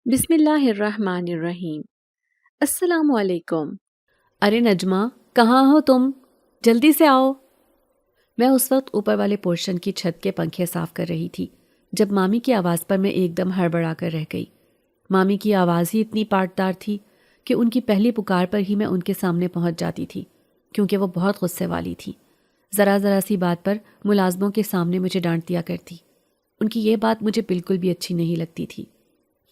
بسم اللہ الرحمن الرحیم۔ السلام علیکم۔ ارے نجمہ، کہاں ہو تم؟ جلدی سے آؤ۔ میں اس وقت اوپر والے پورشن کی چھت کے پنکھے صاف کر رہی تھی جب مامی کی آواز پر میں ایک دم ہڑبڑا کر رہ گئی۔ مامی کی آواز ہی اتنی پاٹدار تھی کہ ان کی پہلی پکار پر ہی میں ان کے سامنے پہنچ جاتی تھی، کیونکہ وہ بہت غصے والی تھی۔ ذرا ذرا سی بات پر ملازموں کے سامنے مجھے ڈانٹ دیا کرتی۔ ان کی یہ بات مجھے بالکل بھی اچھی نہیں لگتی تھی۔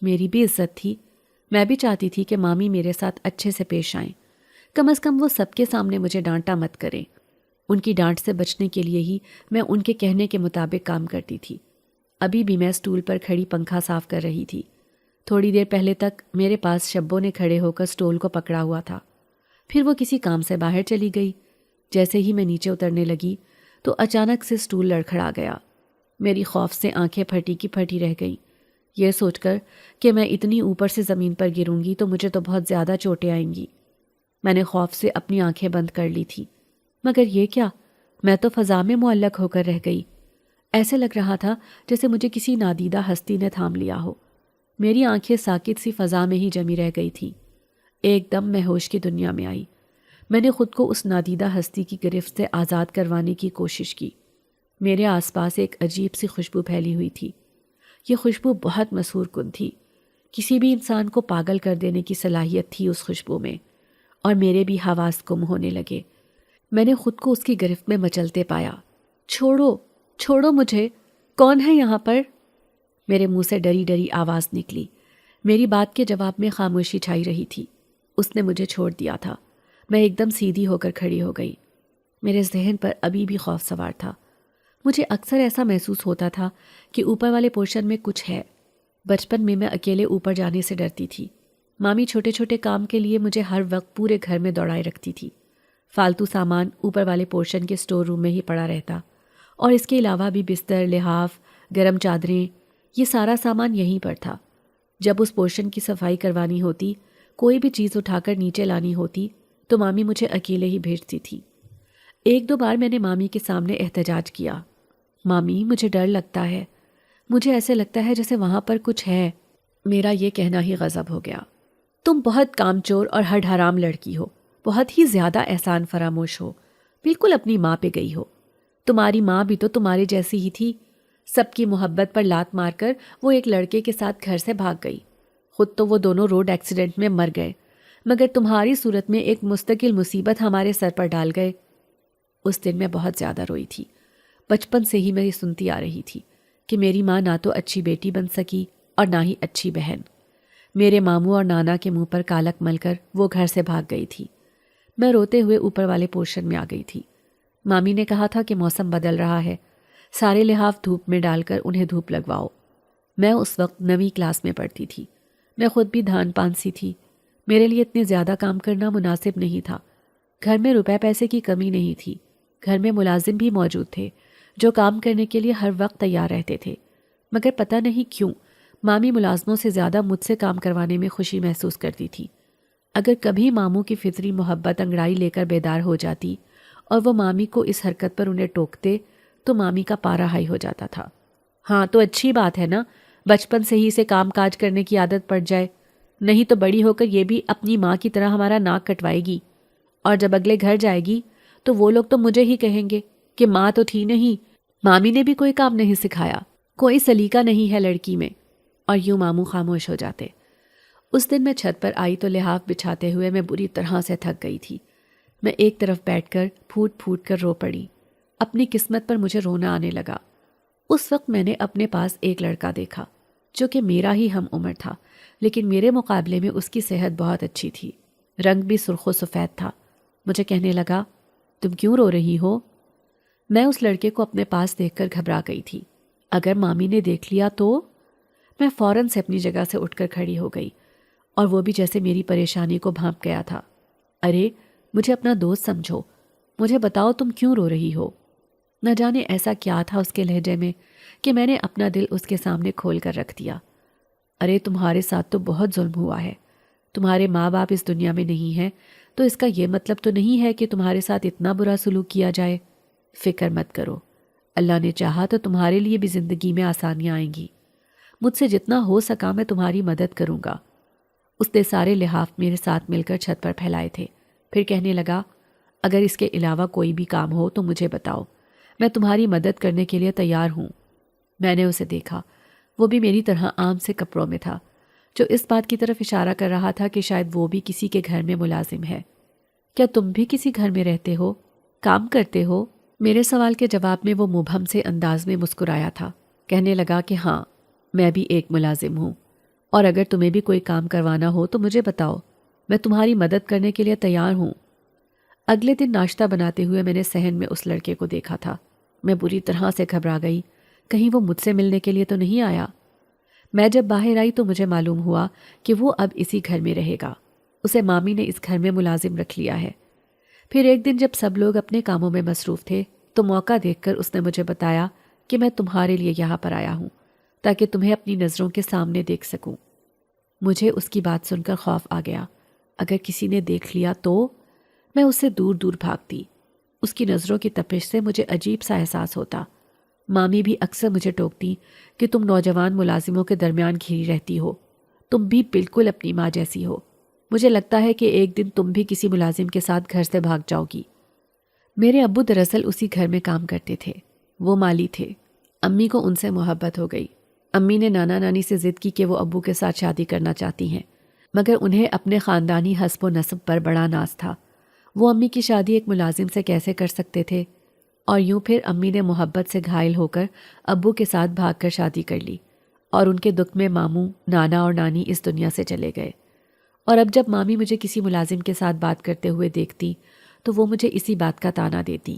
میری بھی عزت تھی، میں بھی چاہتی تھی کہ مامی میرے ساتھ اچھے سے پیش آئیں، کم از کم وہ سب کے سامنے مجھے ڈانٹا مت کریں۔ ان کی ڈانٹ سے بچنے کے لیے ہی میں ان کے کہنے کے مطابق کام کرتی تھی۔ ابھی بھی میں سٹول پر کھڑی پنکھا صاف کر رہی تھی۔ تھوڑی دیر پہلے تک میرے پاس شبو نے کھڑے ہو کر سٹول کو پکڑا ہوا تھا، پھر وہ کسی کام سے باہر چلی گئی۔ جیسے ہی میں نیچے اترنے لگی تو اچانک سے سٹول لڑکھڑا گیا۔ میری خوف سے آنکھیں پھٹی کی پھٹی رہ گئیں، یہ سوچ کر کہ میں اتنی اوپر سے زمین پر گروں گی تو مجھے تو بہت زیادہ چوٹیں آئیں گی۔ میں نے خوف سے اپنی آنکھیں بند کر لی تھی، مگر یہ کیا، میں تو فضا میں معلق ہو کر رہ گئی۔ ایسے لگ رہا تھا جیسے مجھے کسی نادیدہ ہستی نے تھام لیا ہو۔ میری آنکھیں ساکت سی فضا میں ہی جمی رہ گئی تھیں۔ ایک دم میں ہوش کی دنیا میں آئی۔ میں نے خود کو اس نادیدہ ہستی کی گرفت سے آزاد کروانے کی کوشش کی۔ میرے آس پاس ایک عجیب سی خوشبو پھیلی ہوئی تھی۔ یہ خوشبو بہت مسحور کن تھی۔ کسی بھی انسان کو پاگل کر دینے کی صلاحیت تھی اس خوشبو میں، اور میرے بھی حواس گم ہونے لگے۔ میں نے خود کو اس کی گرفت میں مچلتے پایا۔ چھوڑو، چھوڑو مجھے، کون ہے یہاں پر؟ میرے منہ سے ڈری ڈری آواز نکلی۔ میری بات کے جواب میں خاموشی چھائی رہی تھی۔ اس نے مجھے چھوڑ دیا تھا۔ میں ایک دم سیدھی ہو کر کھڑی ہو گئی۔ میرے ذہن پر ابھی بھی خوف سوار تھا۔ مجھے اکثر ایسا محسوس ہوتا تھا کہ اوپر والے پورشن میں کچھ ہے۔ بچپن میں اکیلے اوپر جانے سے ڈرتی تھی۔ مامی چھوٹے چھوٹے کام کے لیے مجھے ہر وقت پورے گھر میں دوڑائے رکھتی تھی۔ فالتو سامان اوپر والے پورشن کے سٹور روم میں ہی پڑا رہتا، اور اس کے علاوہ بھی بستر، لحاف، گرم چادریں، یہ سارا سامان یہیں پر تھا۔ جب اس پورشن کی صفائی کروانی ہوتی، کوئی بھی چیز اٹھا کر نیچے لانی ہوتی تو مامی مجھے اکیلے ہی بھیجتی تھی۔ ایک دو بار میں نے مامی کے سامنے احتجاج کیا، مامی مجھے ڈر لگتا ہے، مجھے ایسے لگتا ہے جیسے وہاں پر کچھ ہے۔ میرا یہ کہنا ہی غضب ہو گیا۔ تم بہت کام چور اور ہڈ حرام لڑکی ہو، بہت ہی زیادہ احسان فراموش ہو، بالکل اپنی ماں پہ گئی ہو۔ تمہاری ماں بھی تو تمہارے جیسی ہی تھی، سب کی محبت پر لات مار کر وہ ایک لڑکے کے ساتھ گھر سے بھاگ گئی۔ خود تو وہ دونوں روڈ ایکسیڈنٹ میں مر گئے، مگر تمہاری صورت میں ایک مستقل مصیبت ہمارے سر پر ڈال گئے۔ اس دن میں بہت زیادہ روئی تھی۔ بچپن سے ہی میں یہ سنتی آ رہی تھی کہ میری ماں نہ تو اچھی بیٹی بن سکی اور نہ ہی اچھی بہن۔ میرے ماموں اور نانا کے منہ پر کالک مل کر وہ گھر سے بھاگ گئی تھی۔ میں روتے ہوئے اوپر والے پورشن میں آ گئی تھی۔ مامی نے کہا تھا کہ موسم بدل رہا ہے، سارے لحاف دھوپ میں ڈال کر انہیں دھوپ لگواؤ۔ میں اس وقت 9ویں کلاس میں پڑھتی تھی۔ میں خود بھی دھان پان سی تھی۔ میرے لیے اتنے زیادہ کام کرنا مناسب نہیں تھا۔ گھر میں روپے پیسے کی کمی نہیں تھی۔ گھر میں ملازم بھی موجود تھے جو کام کرنے کے لیے ہر وقت تیار رہتے تھے، مگر پتہ نہیں کیوں مامی ملازموں سے زیادہ مجھ سے کام کروانے میں خوشی محسوس کرتی تھی۔ اگر کبھی ماموں کی فطری محبت انگڑائی لے کر بیدار ہو جاتی اور وہ مامی کو اس حرکت پر انہیں ٹوکتے تو مامی کا پارا ہائی ہو جاتا تھا۔ ہاں تو اچھی بات ہے نا، بچپن سے ہی اسے کام کاج کرنے کی عادت پڑ جائے، نہیں تو بڑی ہو کر یہ بھی اپنی ماں کی طرح ہمارا ناک کٹوائے گی، اور جب اگلے گھر جائے گی تو وہ لوگ تو مجھے ہی کہیں گے کہ ماں تو تھی نہیں، مامی نے بھی کوئی کام نہیں سکھایا، کوئی سلیقہ نہیں ہے لڑکی میں، اور یوں ماموں خاموش ہو جاتے۔ اس دن میں چھت پر آئی تو لحاف بچھاتے ہوئے میں بری طرح سے تھک گئی تھی۔ میں ایک طرف بیٹھ کر پھوٹ پھوٹ کر رو پڑی۔ اپنی قسمت پر مجھے رونا آنے لگا۔ اس وقت میں نے اپنے پاس ایک لڑکا دیکھا جو کہ میرا ہی ہم عمر تھا، لیکن میرے مقابلے میں اس کی صحت بہت اچھی تھی، رنگ بھی سرخ و سفید تھا۔ مجھے کہنے لگا، تم کیوں رو رہی ہو؟ میں اس لڑکے کو اپنے پاس دیکھ کر گھبرا گئی تھی۔ اگر مامی نے دیکھ لیا تو؟ میں فوراً سے اپنی جگہ سے اٹھ کر کھڑی ہو گئی، اور وہ بھی جیسے میری پریشانی کو بھانپ گیا تھا۔ ارے مجھے اپنا دوست سمجھو، مجھے بتاؤ تم کیوں رو رہی ہو؟ نہ جانے ایسا کیا تھا اس کے لہجے میں کہ میں نے اپنا دل اس کے سامنے کھول کر رکھ دیا۔ ارے تمہارے ساتھ تو بہت ظلم ہوا ہے، تمہارے ماں باپ اس دنیا میں نہیں ہیں تو اس کا یہ مطلب تو نہیں ہے کہ تمہارے ساتھ اتنا برا سلوک کیا جائے۔ فکر مت کرو، اللہ نے چاہا تو تمہارے لیے بھی زندگی میں آسانیاں آئیں گی۔ مجھ سے جتنا ہو سکا میں تمہاری مدد کروں گا۔ اس نے سارے لحاف میرے ساتھ مل کر چھت پر پھیلائے تھے۔ پھر کہنے لگا، اگر اس کے علاوہ کوئی بھی کام ہو تو مجھے بتاؤ، میں تمہاری مدد کرنے کے لیے تیار ہوں۔ میں نے اسے دیکھا، وہ بھی میری طرح عام سے کپڑوں میں تھا، جو اس بات کی طرف اشارہ کر رہا تھا کہ شاید وہ بھی کسی کے گھر میں ملازم ہے۔ کیا تم بھی کسی گھر میں رہتے ہو، کام کرتے ہو؟ میرے سوال کے جواب میں وہ مبہم سے انداز میں مسکرایا تھا۔ کہنے لگا کہ ہاں، میں بھی ایک ملازم ہوں، اور اگر تمہیں بھی کوئی کام کروانا ہو تو مجھے بتاؤ، میں تمہاری مدد کرنے کے لیے تیار ہوں۔ اگلے دن ناشتہ بناتے ہوئے میں نے صحن میں اس لڑکے کو دیکھا تھا۔ میں بری طرح سے گھبرا گئی، کہیں وہ مجھ سے ملنے کے لیے تو نہیں آیا۔ میں جب باہر آئی تو مجھے معلوم ہوا کہ وہ اب اسی گھر میں رہے گا، اسے مامی نے اس گھر میں ملازم رکھ لیا ہے۔ پھر ایک دن جب سب لوگ اپنے کاموں میں مصروف تھے تو موقع دیکھ کر اس نے مجھے بتایا کہ میں تمہارے لیے یہاں پر آیا ہوں تاکہ تمہیں اپنی نظروں کے سامنے دیکھ سکوں۔ مجھے اس کی بات سن کر خوف آ گیا، اگر کسی نے دیکھ لیا تو میں اس سے دور دور بھاگتی۔ اس کی نظروں کی تپش سے مجھے عجیب سا احساس ہوتا۔ مامی بھی اکثر مجھے ٹوکتی کہ تم نوجوان ملازموں کے درمیان گھری رہتی ہو، تم بھی بالکل اپنی ماں جیسی ہو، مجھے لگتا ہے کہ ایک دن تم بھی کسی ملازم کے ساتھ گھر سے بھاگ جاؤ گی۔ میرے ابو دراصل اسی گھر میں کام کرتے تھے، وہ مالی تھے۔ امی کو ان سے محبت ہو گئی۔ امی نے نانا نانی سے ضد کی کہ وہ ابو کے ساتھ شادی کرنا چاہتی ہیں، مگر انہیں اپنے خاندانی حسب و نسب پر بڑا ناز تھا۔ وہ امی کی شادی ایک ملازم سے کیسے کر سکتے تھے؟ اور یوں پھر امی نے محبت سے گھائل ہو کر ابو کے ساتھ بھاگ کر شادی کر لی، اور ان کے دکھ میں ماموں، نانا اور نانی اس دنیا سے چلے گئے۔ اور اب جب مامی مجھے کسی ملازم کے ساتھ بات کرتے ہوئے دیکھتی تو وہ مجھے اسی بات کا طعنہ دیتی۔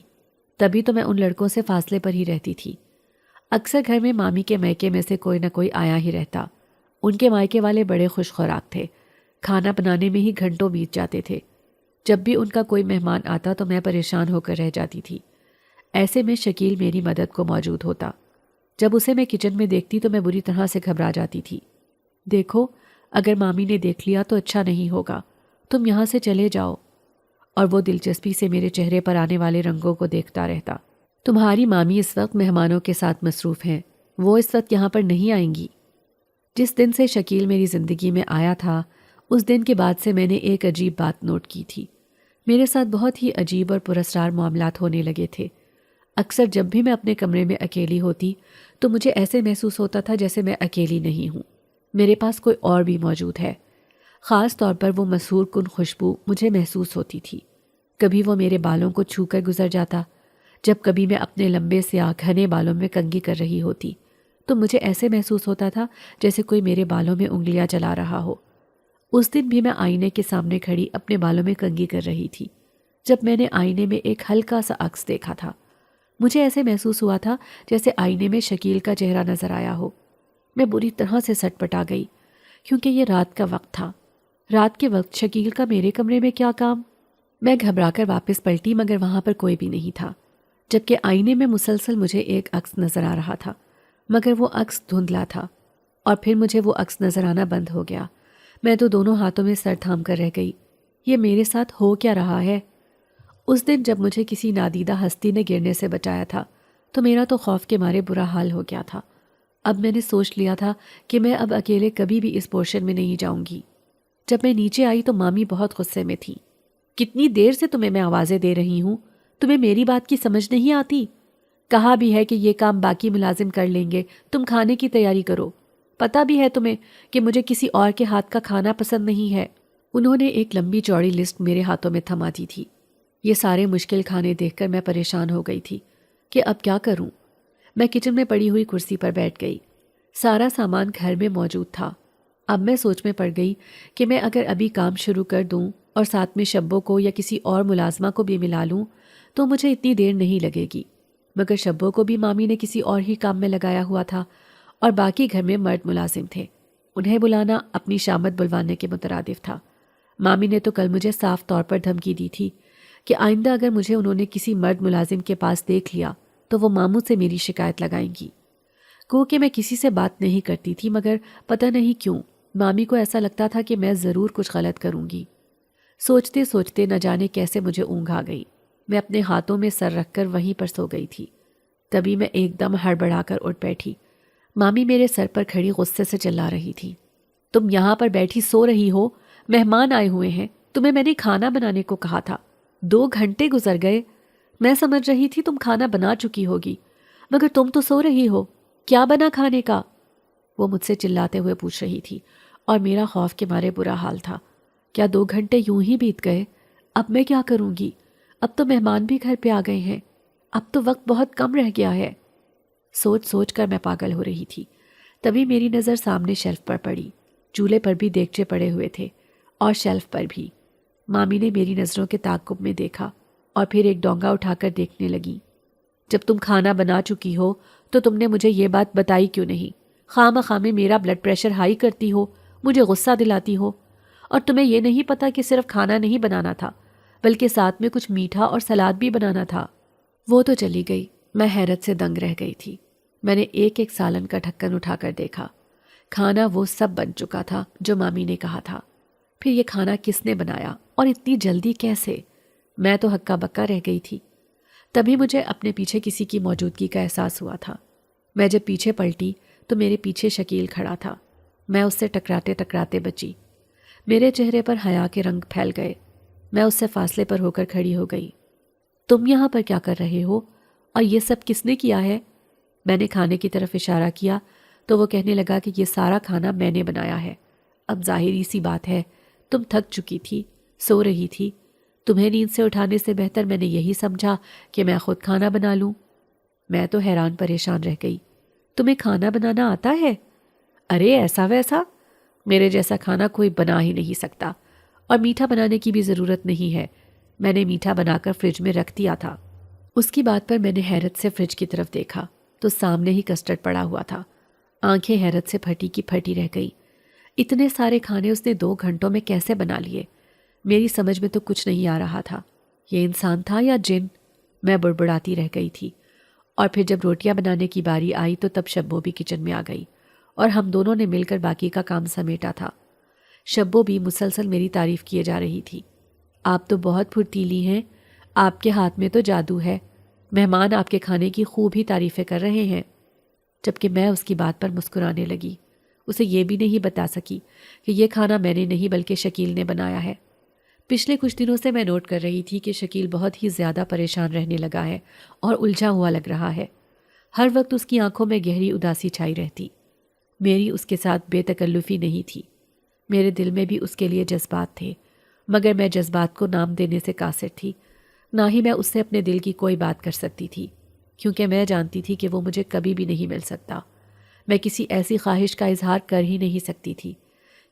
تبھی تو میں ان لڑکوں سے فاصلے پر ہی رہتی تھی۔ اکثر گھر میں مامی کے میکے میں سے کوئی نہ کوئی آیا ہی رہتا۔ ان کے مائکے والے بڑے خوش خوراک تھے، کھانا بنانے میں ہی گھنٹوں بیت جاتے تھے۔ جب بھی ان کا کوئی مہمان آتا تو میں پریشان ہو کر رہ جاتی تھی۔ ایسے میں شکیل میری مدد کو موجود ہوتا۔ جب اسے میں کچن میں دیکھتی تو میں بری طرح سے گھبرا جاتی تھی۔ دیکھو، اگر مامی نے دیکھ لیا تو اچھا نہیں ہوگا، تم یہاں سے چلے جاؤ۔ اور وہ دلچسپی سے میرے چہرے پر آنے والے رنگوں کو دیکھتا رہتا۔ تمہاری مامی اس وقت مہمانوں کے ساتھ مصروف ہیں، وہ اس وقت یہاں پر نہیں آئیں گی۔ جس دن سے شکیل میری زندگی میں آیا تھا، اس دن کے بعد سے میں نے ایک عجیب بات نوٹ کی تھی۔ میرے ساتھ بہت ہی عجیب اور پراسرار معاملات ہونے لگے تھے۔ اکثر جب بھی میں اپنے کمرے میں اکیلی ہوتی تو مجھے ایسے محسوس ہوتا تھا جیسے میں اکیلی نہیں ہوں، میرے پاس کوئی اور بھی موجود ہے۔ خاص طور پر وہ مسحور کن خوشبو مجھے محسوس ہوتی تھی۔ کبھی وہ میرے بالوں کو چھو کر گزر جاتا، جب کبھی میں اپنے لمبے سیاہ گھنے بالوں میں کنگھی کر رہی ہوتی تو مجھے ایسے محسوس ہوتا تھا جیسے کوئی میرے بالوں میں انگلیاں چلا رہا ہو۔ اس دن بھی میں آئینے کے سامنے کھڑی اپنے بالوں میں کنگھی کر رہی تھی جب میں نے آئینے میں ایک ہلکا سا عکس دیکھا تھا۔ مجھے ایسے محسوس ہوا تھا جیسے آئینے میں شکیل کا چہرہ نظر آیا ہو۔ میں بری طرح سے سٹ پٹا گئی، کیونکہ یہ رات کا وقت تھا۔ رات کے وقت شکیل کا میرے کمرے میں کیا کام؟ میں گھبرا کر واپس پلٹی، مگر وہاں پر کوئی بھی نہیں تھا، جبکہ آئینے میں مسلسل مجھے ایک عکس نظر آ رہا تھا، مگر وہ عکس دھندلا تھا، اور پھر مجھے وہ عکس نظر آنا بند ہو گیا۔ میں تو دونوں ہاتھوں میں سر تھام کر رہ گئی۔ یہ میرے ساتھ ہو کیا رہا ہے؟ اس دن جب مجھے کسی نادیدہ ہستی نے گرنے سے بچایا تھا تو میرا تو خوف کے مارے برا حال ہو گیا تھا۔ اب میں نے سوچ لیا تھا کہ میں اب اکیلے کبھی بھی اس پورشن میں نہیں جاؤں گی۔ جب میں نیچے آئی تو مامی بہت غصے میں تھی۔ کتنی دیر سے تمہیں میں آوازیں دے رہی ہوں، تمہیں میری بات کی سمجھ نہیں آتی؟ کہا بھی ہے کہ یہ کام باقی ملازم کر لیں گے، تم کھانے کی تیاری کرو۔ پتہ بھی ہے تمہیں کہ مجھے کسی اور کے ہاتھ کا کھانا پسند نہیں ہے۔ انہوں نے ایک لمبی چوڑی لسٹ میرے ہاتھوں میں تھما دی تھی۔ یہ سارے مشکل کھانے دیکھ کر میں پریشان ہو گئی تھی کہ اب کیا کروں۔ میں کچن میں پڑی ہوئی کرسی پر بیٹھ گئی۔ سارا سامان گھر میں موجود تھا۔ اب میں سوچ میں پڑ گئی کہ میں اگر ابھی کام شروع کر دوں اور ساتھ میں شبو کو یا کسی اور ملازمہ کو بھی ملا لوں تو مجھے اتنی دیر نہیں لگے گی، مگر شبو کو بھی مامی نے کسی اور ہی کام میں لگایا ہوا تھا، اور باقی گھر میں مرد ملازم تھے، انہیں بلانا اپنی شامت بلوانے کے مترادف تھا۔ مامی نے تو کل مجھے صاف طور پر دھمکی دی تھی کہ آئندہ اگر مجھے انہوں نے کسی مرد ملازم کے پاس دیکھ لیا تو وہ ماموں سے میری شکایت لگائیں گی۔ گو کہ میں کسی سے بات نہیں کرتی تھی، مگر پتہ نہیں کیوں مامی کو ایسا لگتا تھا کہ میں ضرور کچھ غلط کروں گی۔ سوچتے سوچتے نہ جانے کیسے مجھے اونگ آ گئی۔ میں اپنے ہاتھوں میں سر رکھ کر وہیں پر سو گئی تھی۔ تبھی میں ایک دم ہڑبڑا کر اٹھ بیٹھی۔ مامی میرے سر پر کھڑی غصے سے چلا رہی تھی۔ تم یہاں پر بیٹھی سو رہی ہو، مہمان آئے ہوئے ہیں، تمہیں میں نے کھانا بنانے کو کہا تھا، 2 گھنٹے گزر گئے۔ میں سمجھ رہی تھی تم کھانا بنا چکی ہوگی، مگر تم تو سو رہی ہو، کیا بنا کھانے کا؟ وہ مجھ سے چلاتے ہوئے پوچھ رہی تھی اور میرا خوف کے مارے برا حال تھا۔ کیا 2 گھنٹے یوں ہی بیت گئے؟ اب میں کیا کروں گی؟ اب تو مہمان بھی گھر پہ آ گئے ہیں، اب تو وقت بہت کم رہ گیا ہے۔ سوچ سوچ کر میں پاگل ہو رہی تھی۔ تبھی میری نظر سامنے شیلف پر پڑی۔ چولہے پر بھی دیگچے پڑے ہوئے تھے اور شیلف پر بھی۔ مامی نے میری نظروں کے تعاقب میں دیکھا اور پھر ایک ڈونگا اٹھا کر دیکھنے لگی۔ جب تم کھانا بنا چکی ہو تو تم نے مجھے یہ بات بتائی کیوں نہیں؟ خواہ میں میرا بلڈ پریشر ہائی کرتی ہو، مجھے غصہ دلاتی ہو، اور تمہیں یہ نہیں پتا کہ صرف کھانا نہیں بنانا تھا بلکہ ساتھ میں کچھ میٹھا اور سلاد بھی بنانا تھا۔ وہ تو چلی گئی، میں حیرت سے دنگ رہ گئی تھی۔ میں نے ایک سالن کا ڈھکن اٹھا کر دیکھا۔ کھانا وہ سب بن چکا تھا جو مامی نے کہا تھا۔ پھر یہ کھانا کس نے بنایا اور اتنی جلدی کیسے؟ میں تو ہکا بکا رہ گئی تھی۔ تبھی مجھے اپنے پیچھے کسی کی موجودگی کا احساس ہوا تھا۔ میں جب پیچھے پلٹی تو میرے پیچھے شکیل کھڑا تھا۔ میں اس سے ٹکراتے ٹکراتے بچی۔ میرے چہرے پر حیا کے رنگ پھیل گئے۔ میں اس سے فاصلے پر ہو کر کھڑی ہو گئی۔ تم یہاں پر کیا کر رہے ہو اور یہ سب کس نے کیا ہے؟ میں نے کھانے کی طرف اشارہ کیا تو وہ کہنے لگا کہ یہ سارا کھانا میں نے بنایا ہے۔ اب ظاہری سی بات ہے، تم تھک چکی تھی، سو رہی تھی، تمہیں نیند سے اٹھانے سے بہتر میں نے یہی سمجھا کہ میں خود کھانا بنا لوں۔ میں تو حیران پریشان رہ گئی۔ تمہیں کھانا بنانا آتا ہے؟ ارے ایسا ویسا، میرے جیسا کھانا کوئی بنا ہی نہیں سکتا، اور میٹھا بنانے کی بھی ضرورت نہیں ہے، میں نے میٹھا بنا کر فریج میں رکھ دیا تھا۔ اس کی بات پر میں نے حیرت سے فریج کی طرف دیکھا تو سامنے ہی کسٹرڈ پڑا ہوا تھا۔ آنکھیں حیرت سے پھٹی کی پھٹی رہ گئی۔ اتنے سارے کھانے اس نے 2 گھنٹوں میں کیسے بنا لیے؟ میری سمجھ میں تو کچھ نہیں آ رہا تھا۔ یہ انسان تھا یا جن؟ میں بڑبڑاتی رہ گئی تھی۔ اور پھر جب روٹیاں بنانے کی باری آئی تو تب شبو بھی کچن میں آ گئی اور ہم دونوں نے مل کر باقی کا کام سمیٹا تھا۔ شبو بھی مسلسل میری تعریف کیے جا رہی تھی۔ آپ تو بہت پھرتیلی ہیں، آپ کے ہاتھ میں تو جادو ہے، مہمان آپ کے کھانے کی خوب ہی تعریفیں کر رہے ہیں۔ جبکہ میں اس کی بات پر مسکرانے لگی۔ اسے یہ بھی نہیں بتا سکی کہ یہ کھانا میں نے نہیں بلکہ شکیل نے بنایا ہے۔ پچھلے کچھ دنوں سے میں نوٹ کر رہی تھی کہ شکیل بہت ہی زیادہ پریشان رہنے لگا ہے اور الجھا ہوا لگ رہا ہے۔ ہر وقت اس کی آنکھوں میں گہری اداسی چھائی رہتی۔ میری اس کے ساتھ بے تکلفی نہیں تھی، میرے دل میں بھی اس کے لیے جذبات تھے، مگر میں جذبات کو نام دینے سے قاصر تھی۔ نہ ہی میں اس سے اپنے دل کی کوئی بات کر سکتی تھی، کیونکہ میں جانتی تھی کہ وہ مجھے کبھی بھی نہیں مل سکتا۔ میں کسی ایسی خواہش کا اظہار کر ہی نہیں سکتی تھی،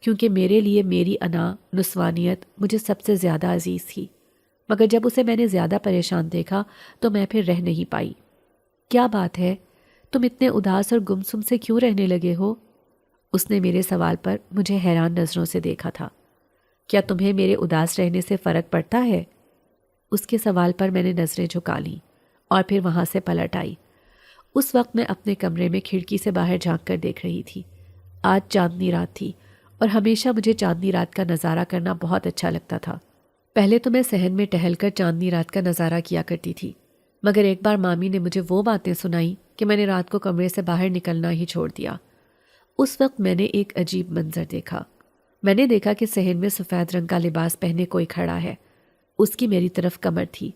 کیونکہ میرے لیے میری انا نسوانیت مجھے سب سے زیادہ عزیز تھی۔ مگر جب اسے میں نے زیادہ پریشان دیکھا تو میں پھر رہ نہیں پائی۔ کیا بات ہے، تم اتنے اداس اور گمسم سے کیوں رہنے لگے ہو؟ اس نے میرے سوال پر مجھے حیران نظروں سے دیکھا تھا۔ کیا تمہیں میرے اداس رہنے سے فرق پڑتا ہے؟ اس کے سوال پر میں نے نظریں جھکا لیں اور پھر وہاں سے پلٹ آئی۔ اس وقت میں اپنے کمرے میں کھڑکی سے باہر جھانک کر دیکھ رہی تھی۔ آج چاندنی رات تھی اور ہمیشہ مجھے چاندنی رات کا نظارہ کرنا بہت اچھا لگتا تھا۔ پہلے تو میں صحن میں ٹہل کر چاندنی رات کا نظارہ کیا کرتی تھی، مگر ایک بار مامی نے مجھے وہ باتیں سنائیں کہ میں نے رات کو کمرے سے باہر نکلنا ہی چھوڑ دیا۔ اس وقت میں نے ایک عجیب منظر دیکھا۔ میں نے دیکھا کہ صحن میں سفید رنگ کا لباس پہنے کوئی کھڑا ہے۔ اس کی میری طرف کمر تھی۔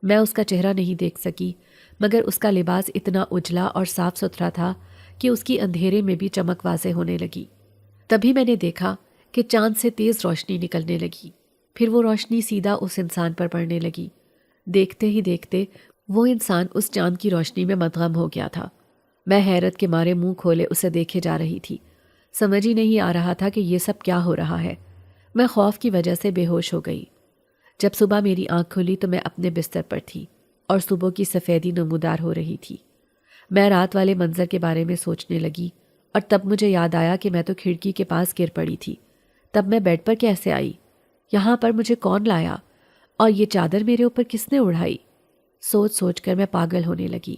میں اس کا چہرہ نہیں دیکھ سکی، مگر اس کا لباس اتنا اجلا اور صاف ستھرا تھا کہ اس کی اندھیرے میں بھی چمک واضح ہونے لگی۔ تبھی میں نے دیکھا کہ چاند سے تیز روشنی نکلنے لگی، پھر وہ روشنی سیدھا اس انسان پر پڑنے لگی۔ دیکھتے ہی دیکھتے وہ انسان اس چاند کی روشنی میں مدغم ہو گیا تھا۔ میں حیرت کے مارے منہ کھولے اسے دیکھے جا رہی تھی۔ سمجھ ہی نہیں آ رہا تھا کہ یہ سب کیا ہو رہا ہے۔ میں خوف کی وجہ سے بے ہوش ہو گئی۔ جب صبح میری آنکھ کھلی تو میں اپنے بستر پر تھی اور صبح کی سفیدی نمودار ہو رہی تھی۔ میں رات والے منظر کے بارے میں سوچنے لگی اور تب مجھے یاد آیا کہ میں تو کھڑکی کے پاس گر پڑی تھی۔ تب میں بیڈ پر کیسے آئی؟ یہاں پر مجھے کون لایا؟ اور یہ چادر میرے اوپر کس نے اڑائی؟ سوچ سوچ کر میں پاگل ہونے لگی۔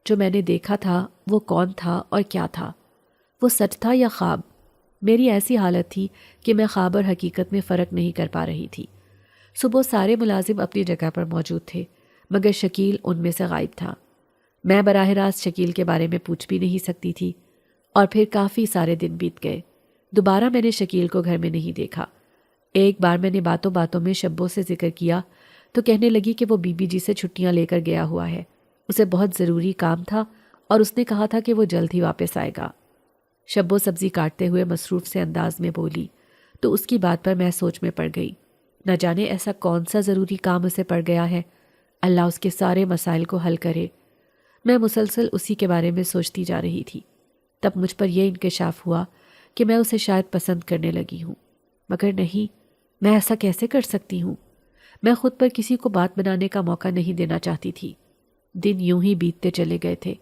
جو میں نے دیکھا تھا وہ کون تھا اور کیا تھا؟ وہ سچ تھا یا خواب؟ میری ایسی حالت تھی کہ میں خواب اور حقیقت میں فرق نہیں کر پا رہی تھی۔ صبح سارے ملازم اپنی جگہ پر موجود تھے، مگر شکیل ان میں سے غائب تھا۔ میں براہ راست شکیل کے بارے میں پوچھ بھی نہیں سکتی تھی۔ اور پھر کافی سارے دن بیت گئے۔ دوبارہ میں نے شکیل کو گھر میں نہیں دیکھا۔ ایک بار میں نے باتوں باتوں میں شبو سے ذکر کیا تو کہنے لگی کہ وہ بی بی جی سے چھٹیاں لے کر گیا ہوا ہے، اسے بہت ضروری کام تھا اور اس نے کہا تھا کہ وہ جلد ہی واپس آئے گا۔ شبو سبزی کاٹتے ہوئے مصروف سے انداز میں بولی تو اس کی بات پر میں سوچ میں پڑ گئی۔ نہ جانے ایسا کون سا ضروری کام اسے پڑ گیا ہے، اللہ اس کے سارے مسائل کو حل کرے۔ میں مسلسل اسی کے بارے میں سوچتی جا رہی تھی۔ تب مجھ پر یہ انکشاف ہوا کہ میں اسے شاید پسند کرنے لگی ہوں، مگر نہیں، میں ایسا کیسے کر سکتی ہوں؟ میں خود پر کسی کو بات بنانے کا موقع نہیں دینا چاہتی تھی۔ دن یوں ہی بیتتے چلے گئے تھے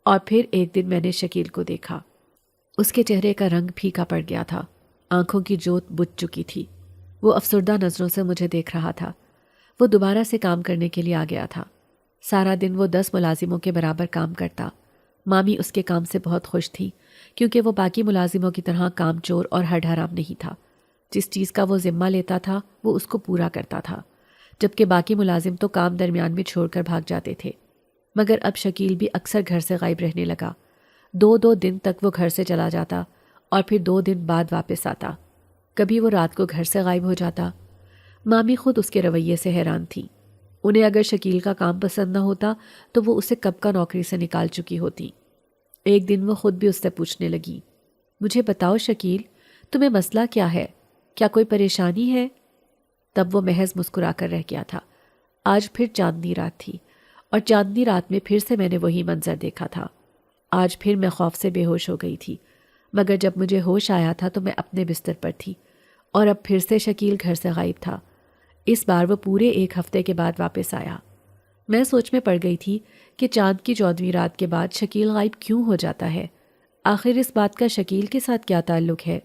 اور پھر ایک دن میں نے شکیل کو دیکھا۔ اس کے چہرے کا رنگ پھیکا پڑ گیا تھا، آنکھوں کی جوت بجھ چکی تھی۔ وہ افسردہ نظروں سے مجھے دیکھ رہا تھا۔ وہ دوبارہ سے کام کرنے کے لیے آ گیا تھا۔ سارا دن وہ 10 ملازموں کے برابر کام کرتا۔ مامی اس کے کام سے بہت خوش تھی کیونکہ وہ باقی ملازموں کی طرح کام چور اور ہڈ حرام نہیں تھا۔ جس چیز کا وہ ذمہ لیتا تھا وہ اس کو پورا کرتا تھا، جبکہ باقی ملازم تو کام درمیان میں چھوڑ کر بھاگ جاتے تھے۔ مگر اب شکیل بھی اکثر گھر سے غائب رہنے لگا۔ 2 دن تک وہ گھر سے چلا جاتا اور پھر 2 دن بعد واپس آتا۔ کبھی وہ رات کو گھر سے غائب ہو جاتا۔ مامی خود اس کے رویے سے حیران تھی۔ انہیں اگر شکیل کا کام پسند نہ ہوتا تو وہ اسے کب کا نوکری سے نکال چکی ہوتی۔ ایک دن وہ خود بھی اس سے پوچھنے لگی، مجھے بتاؤ شکیل، تمہیں مسئلہ کیا ہے؟ کیا کوئی پریشانی ہے؟ تب وہ محض مسکرا کر رہ گیا تھا۔ آج پھر چاندنی رات تھی اور چاندنی رات میں پھر سے میں نے وہی منظر دیکھا تھا۔ آج پھر میں خوف سے بے ہوش ہو گئی تھی، مگر جب مجھے ہوش آیا تھا تو میں اپنے بستر پر تھی اور اب پھر سے شکیل گھر سے غائب تھا۔ اس بار وہ پورے 1 ہفتے کے بعد واپس آیا۔ میں سوچ میں پڑ گئی تھی کہ چاند کی 14ویں رات کے بعد شکیل غائب کیوں ہو جاتا ہے؟ آخر اس بات کا شکیل کے ساتھ کیا تعلق ہے؟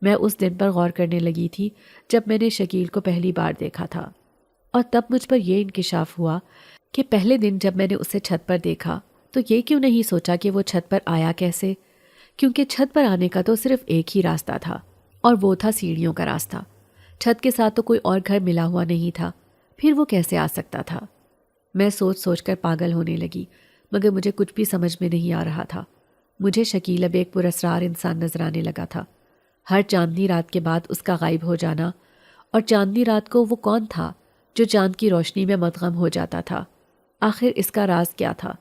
میں اس دن پر غور کرنے لگی تھی جب میں نے شکیل کو پہلی بار دیکھا تھا، اور تب مجھ پر یہ انکشاف ہوا کہ پہلے دن جب میں نے اسے چھت پر دیکھا تو یہ کیوں نہیں سوچا کہ وہ چھت پر آیا کیسے؟ کیونکہ چھت پر آنے کا تو صرف ایک ہی راستہ تھا اور وہ تھا سیڑھیوں کا راستہ۔ چھت کے ساتھ تو کوئی اور گھر ملا ہوا نہیں تھا، پھر وہ کیسے آ سکتا تھا؟ میں سوچ سوچ کر پاگل ہونے لگی، مگر مجھے کچھ بھی سمجھ میں نہیں آ رہا تھا۔ مجھے شکیل اب ایک پراسرار انسان نظر آنے لگا تھا۔ ہر چاندنی رات کے بعد اس کا غائب ہو جانا، اور چاندنی رات کو وہ کون تھا جو چاند کی روشنی میں مدغم ہو جاتا تھا؟ آخر اس کا راز کیا تھا؟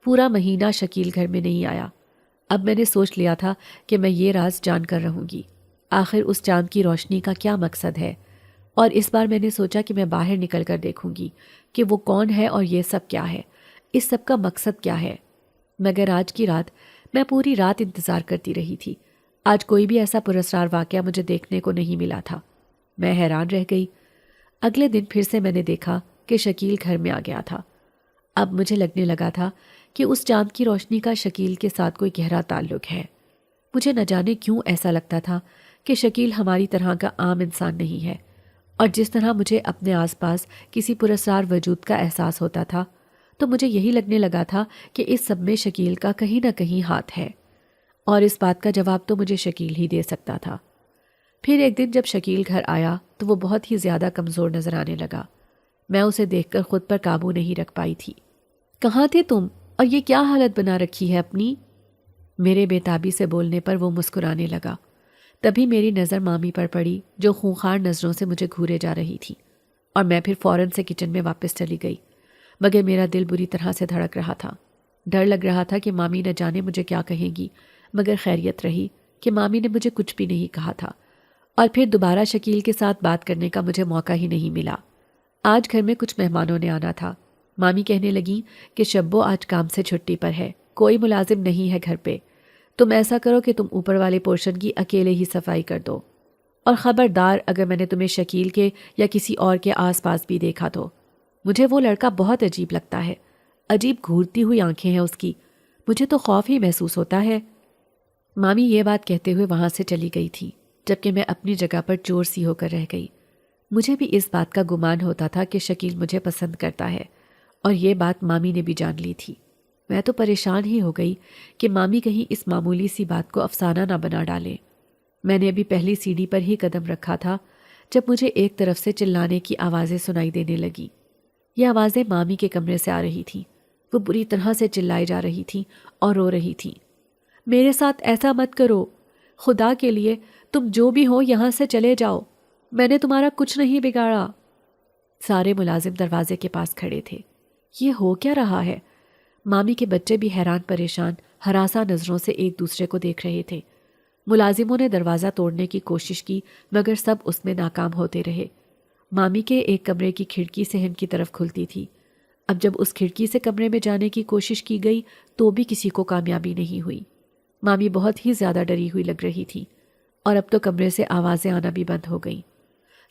پورا مہینہ شکیل گھر میں نہیں آیا۔ اب میں نے سوچ لیا تھا کہ میں یہ راز جان کر رہوں گی۔ آخر اس چاند کی روشنی کا کیا مقصد ہے؟ اور اس بار میں نے سوچا کہ میں باہر نکل کر دیکھوں گی کہ وہ کون ہے اور یہ سب کیا ہے، اس سب کا مقصد کیا ہے۔ مگر آج کی رات میں پوری رات انتظار کرتی رہی تھی۔ آج کوئی بھی ایسا پراسرار واقعہ مجھے دیکھنے کو نہیں ملا تھا۔ میں حیران رہ گئی۔ اگلے دن پھر سے میں نے دیکھا کہ شکیل گھر میں آ گیا تھا۔ اب مجھے لگنے لگا تھا کہ اس چاند کی روشنی کا شکیل کے ساتھ کوئی گہرا تعلق ہے۔ مجھے نہ جانے کیوں ایسا لگتا تھا کہ شکیل ہماری طرح کا عام انسان نہیں ہے، اور جس طرح مجھے اپنے آس پاس کسی پراسرار وجود کا احساس ہوتا تھا، تو مجھے یہی لگنے لگا تھا کہ اس سب میں شکیل کا کہیں نہ کہیں ہاتھ ہے، اور اس بات کا جواب تو مجھے شکیل ہی دے سکتا تھا۔ پھر ایک دن جب شکیل گھر آیا تو وہ بہت ہی زیادہ کمزور نظر آنے لگا۔ میں اسے دیکھ کر خود پر قابو نہیں رکھ پائی تھی۔ کہاں تھے تم، اور یہ کیا حالت بنا رکھی ہے اپنی؟ میرے بے تابی سے بولنے پر وہ مسکرانے لگا۔ تبھی میری نظر مامی پر پڑی جو خونخوار نظروں سے مجھے گھورے جا رہی تھی، اور میں پھر فوراً سے کچن میں واپس چلی گئی، مگر میرا دل بری طرح سے دھڑک رہا تھا۔ ڈر لگ رہا تھا کہ مامی نہ جانے مجھے کیا کہیں گی، مگر خیریت رہی کہ مامی نے مجھے کچھ بھی نہیں کہا تھا، اور پھر دوبارہ شکیل کے ساتھ بات کرنے کا مجھے موقع ہی نہیں ملا۔ آج گھر میں کچھ مہمانوں نے آنا تھا۔ مامی کہنے لگی کہ شبو آج کام سے چھٹی پر ہے، کوئی ملازم نہیں ہے گھر پہ، تم ایسا کرو کہ تم اوپر والے پورشن کی اکیلے ہی صفائی کر دو، اور خبردار اگر میں نے تمہیں شکیل کے یا کسی اور کے آس پاس بھی دیکھا تو۔ مجھے وہ لڑکا بہت عجیب لگتا ہے، عجیب گھورتی ہوئی آنکھیں ہیں اس کی، مجھے تو خوف ہی محسوس ہوتا ہے۔ مامی یہ بات کہتے ہوئے وہاں سے چلی گئی تھی، جبکہ میں اپنی جگہ پر چور سی ہو کر رہ گئی۔ مجھے بھی اس بات کا گمان ہوتا تھا کہ شکیل مجھے پسند کرتا ہے، اور یہ بات مامی نے بھی جان لی تھی۔ میں تو پریشان ہی ہو گئی کہ مامی کہیں اس معمولی سی بات کو افسانہ نہ بنا ڈالے۔ میں نے ابھی پہلی سیڑھی پر ہی قدم رکھا تھا جب مجھے ایک طرف سے چلانے کی آوازیں سنائی دینے لگی۔ یہ آوازیں مامی کے کمرے سے آ رہی تھیں۔ وہ بری طرح سے چلائے جا رہی تھیں اور رو رہی تھیں۔ میرے ساتھ ایسا مت کرو، خدا کے لیے تم جو بھی ہو یہاں سے چلے جاؤ، میں نے تمہارا کچھ نہیں بگاڑا۔ سارے ملازم دروازے کے پاس کھڑے تھے۔ یہ ہو کیا رہا ہے؟ مامی کے بچے بھی حیران پریشان ہراساں نظروں سے ایک دوسرے کو دیکھ رہے تھے۔ ملازموں نے دروازہ توڑنے کی کوشش کی مگر سب اس میں ناکام ہوتے رہے۔ مامی کے ایک کمرے کی کھڑکی صحن کی طرف کھلتی تھی۔ اب جب اس کھڑکی سے کمرے میں جانے کی کوشش کی گئی تو بھی کسی کو کامیابی نہیں ہوئی۔ مامی بہت ہی زیادہ ڈری ہوئی لگ رہی تھی اور اب تو کمرے سے آوازیں آنا بھی بند ہو گئیں۔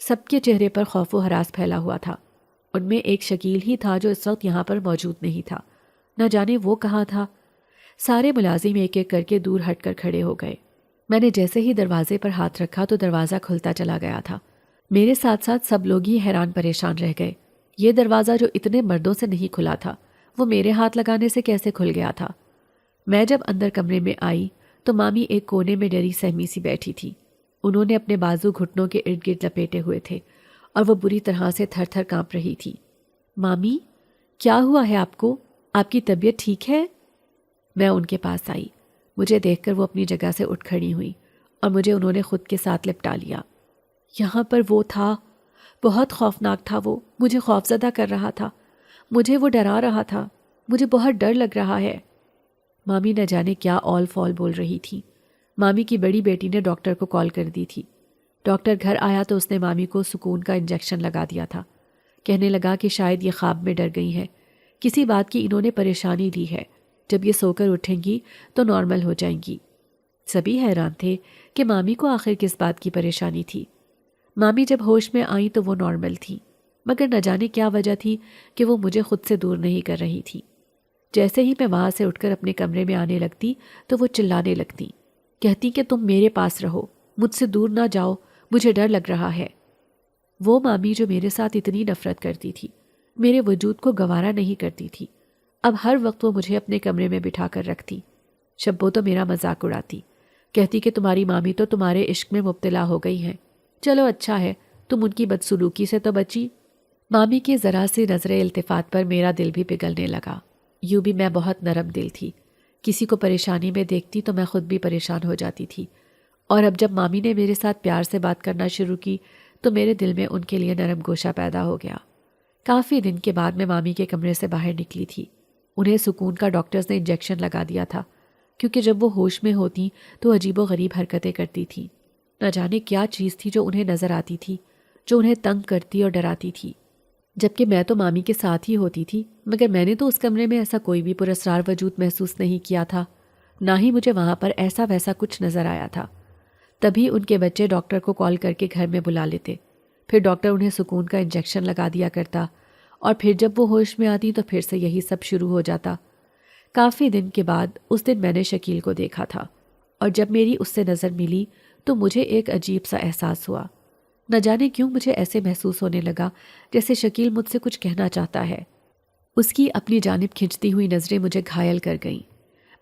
سب کے چہرے پر خوف و ہراس پھیلا ہوا تھا۔ ان میں ایک شکیل ہی تھا جو اس وقت یہاں پر موجود نہیں تھا۔ نہ جانے وہ کہاں تھا۔ سارے ملازم ایک ایک کر کے دور ہٹ کر کھڑے ہو گئے۔ میں نے جیسے ہی دروازے پر ہاتھ رکھا تو دروازہ کھلتا چلا گیا تھا۔ میرے ساتھ ساتھ سب لوگ ہی حیران پریشان رہ گئے۔ یہ دروازہ جو اتنے مردوں سے نہیں کھلا تھا وہ میرے ہاتھ لگانے سے کیسے کھل گیا تھا؟ میں جب اندر کمرے میں آئی تو مامی ایک کونے میں ڈری سہمی سی بیٹھی تھی۔ انہوں نے اپنے بازو گھٹنوں کے ارد گرد لپیٹے ہوئے تھے اور وہ بری طرح سے تھر تھر کانپ رہی تھی۔ مامی، کیا ہوا ہے آپ کو؟ آپ کی طبیعت ٹھیک ہے؟ میں ان کے پاس آئی۔ مجھے دیکھ کر وہ اپنی جگہ سے اٹھ کھڑی ہوئی اور مجھے انہوں نے خود کے ساتھ لپٹا لیا۔ یہاں پر وہ تھا، بہت خوفناک تھا، وہ مجھے خوفزدہ کر رہا تھا، مجھے وہ ڈرا رہا تھا، مجھے بہت ڈر لگ رہا ہے۔ مامی نہ جانے کیا اول فول بول رہی تھی۔ مامی کی بڑی بیٹی نے ڈاکٹر کو کال کر دی تھی۔ ڈاکٹر گھر آیا تو اس نے مامی کو سکون کا انجیکشن لگا دیا تھا۔ کہنے لگا کہ شاید یہ خواب میں ڈر گئی ہیں، کسی بات کی انہوں نے پریشانی لی ہے، جب یہ سو کر اٹھیں گی تو نارمل ہو جائیں گی۔ سبھی حیران تھے کہ مامی کو آخر کس بات کی پریشانی تھی۔ مامی جب ہوش میں آئیں تو وہ نارمل تھی، مگر نہ جانے کیا وجہ تھی کہ وہ مجھے خود سے دور نہیں کر رہی تھی۔ جیسے ہی میں وہاں سے اٹھ کر اپنے کمرے میں آنے لگتی تو وہ چلانے لگتی، کہتی کہ تم میرے پاس رہو، مجھ سے دور نہ جاؤ، مجھے ڈر لگ رہا ہے۔ وہ مامی جو میرے ساتھ اتنی نفرت کرتی تھی، میرے وجود کو گوارا نہیں کرتی تھی، اب ہر وقت وہ مجھے اپنے کمرے میں بٹھا کر رکھتی۔ شبو تو میرا مذاق اڑاتی، کہتی کہ تمہاری مامی تو تمہارے عشق میں مبتلا ہو گئی ہیں، چلو اچھا ہے تم ان کی بدسلوکی سے تو بچی۔ مامی کے ذرا سی نظر التفات پر میرا دل بھی پگھلنے لگا۔ یوں بھی میں بہت نرم دل تھی، کسی کو پریشانی میں دیکھتی تو میں خود بھی پریشان ہو جاتی تھی، اور اب جب مامی نے میرے ساتھ پیار سے بات کرنا شروع کی تو میرے دل میں ان کے لیے نرم گوشہ پیدا ہو گیا۔ کافی دن کے بعد میں مامی کے کمرے سے باہر نکلی تھی۔ انہیں سکون کا ڈاکٹرز نے انجیکشن لگا دیا تھا، کیونکہ جب وہ ہوش میں ہوتی تو عجیب و غریب حرکتیں کرتی تھیں۔ نہ جانے کیا چیز تھی جو انہیں نظر آتی تھی، جو انہیں تنگ کرتی اور ڈراتی تھی، جبکہ میں تو مامی کے ساتھ ہی ہوتی تھی، مگر میں نے تو اس کمرے میں ایسا کوئی بھی پراسرار وجود محسوس نہیں کیا تھا، نہ ہی مجھے وہاں پر ایسا ویسا کچھ نظر آیا تھا۔ تبھی ان کے بچے ڈاکٹر کو کال کر کے گھر میں بلا لیتے، پھر ڈاکٹر انہیں سکون کا انجیکشن لگا دیا کرتا، اور پھر جب وہ ہوش میں آتی تو پھر سے یہی سب شروع ہو جاتا۔ کافی دن کے بعد اس دن میں نے شکیل کو دیکھا تھا، اور جب میری اس سے نظر ملی تو مجھے ایک عجیب سا احساس ہوا۔ نہ جانے کیوں مجھے ایسے محسوس ہونے لگا جیسے شکیل مجھ سے کچھ کہنا چاہتا ہے۔ اس کی اپنی جانب کھنچتی ہوئی نظریں مجھے گھائل کر گئیں۔